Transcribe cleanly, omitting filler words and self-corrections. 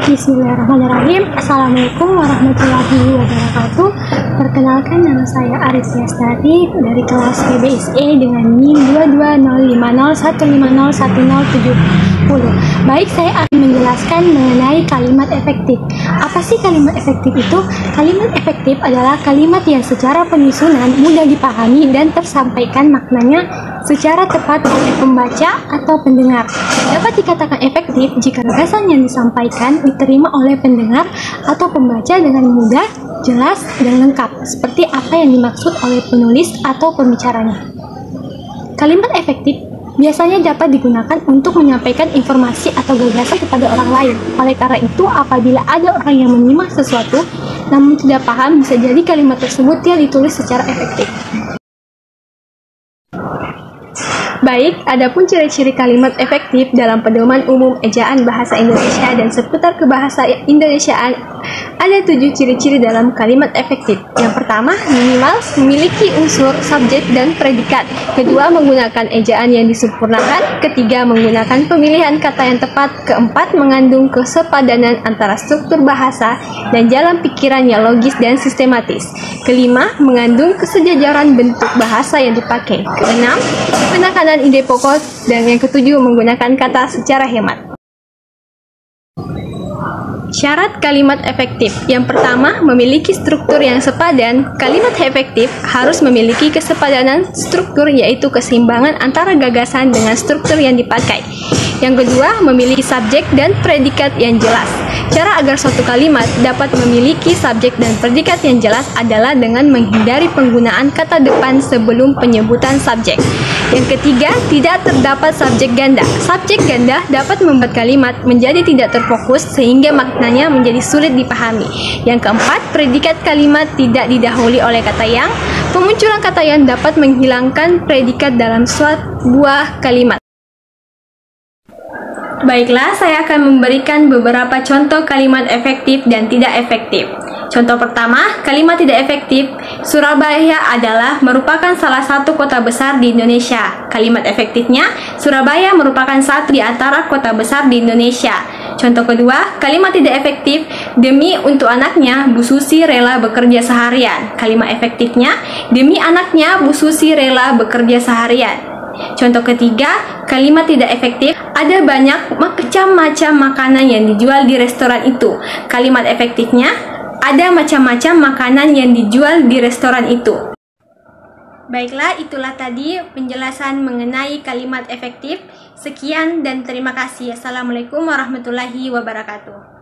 Bismillahirrahmanirrahim. Assalamualaikum warahmatullahi wabarakatuh. Perkenalkan, nama saya Arisya Stati dari kelas PBSE dengan NIM 2205015015070. Baik, saya akan menjelaskan mengenai kalimat efektif. Apa sih kalimat efektif itu? Kalimat efektif adalah kalimat yang secara penyusunan mudah dipahami dan tersampaikan maknanya secara tepat oleh pembaca atau pendengar. Dapat dikatakan efektif jika gagasan yang disampaikan diterima oleh pendengar atau pembaca dengan mudah, jelas, dan lengkap, seperti apa yang dimaksud oleh penulis atau pembicaranya. Kalimat efektif biasanya dapat digunakan untuk menyampaikan informasi atau gagasan kepada orang lain. Oleh karena itu, apabila ada orang yang menyimak sesuatu namun tidak paham, bisa jadi kalimat tersebut tidak ditulis secara efektif. Baik, adapun ciri-ciri kalimat efektif dalam Pedoman Umum Ejaan Bahasa Indonesia dan seputar kebahasa Indonesiaan, ada 7 ciri-ciri dalam kalimat efektif. Yang pertama, minimal memiliki unsur subjek dan predikat. Kedua, menggunakan ejaan yang disempurnakan. Ketiga, menggunakan pemilihan kata yang tepat. Keempat, mengandung kesepadanan antara struktur bahasa dan jalan pikiran yang logis dan sistematis. Kelima, mengandung kesejajaran bentuk bahasa yang dipakai. Keenam, penekanan ide pokok, dan yang ketujuh, menggunakan kata secara hemat. Syarat kalimat efektif. Yang pertama, memiliki struktur yang sepadan. Kalimat efektif harus memiliki kesepadanan struktur, yaitu keseimbangan antara gagasan dengan struktur yang dipakai. Yang kedua, memiliki subjek dan predikat yang jelas. Cara agar suatu kalimat dapat memiliki subjek dan predikat yang jelas adalah dengan menghindari penggunaan kata depan sebelum penyebutan subjek. Yang ketiga, tidak terdapat subjek ganda. Subjek ganda dapat membuat kalimat menjadi tidak terfokus sehingga maknanya menjadi sulit dipahami. Yang keempat, predikat kalimat tidak didahului oleh kata yang. Pemunculan kata yang dapat menghilangkan predikat dalam sebuah kalimat. Baiklah, saya akan memberikan beberapa contoh kalimat efektif dan tidak efektif. Contoh pertama, kalimat tidak efektif. Surabaya adalah merupakan salah satu kota besar di Indonesia. Kalimat efektifnya, Surabaya merupakan satu di antara kota besar di Indonesia. Contoh kedua, kalimat tidak efektif. Demi untuk anaknya, Bu Susi rela bekerja seharian. Kalimat efektifnya, demi anaknya, Bu Susi rela bekerja seharian. Contoh ketiga, kalimat tidak efektif. Ada banyak macam-macam makanan yang dijual di restoran itu. Kalimat efektifnya, ada macam-macam makanan yang dijual di restoran itu. Baiklah, itulah tadi penjelasan mengenai kalimat efektif. Sekian dan terima kasih. Assalamualaikum warahmatullahi wabarakatuh.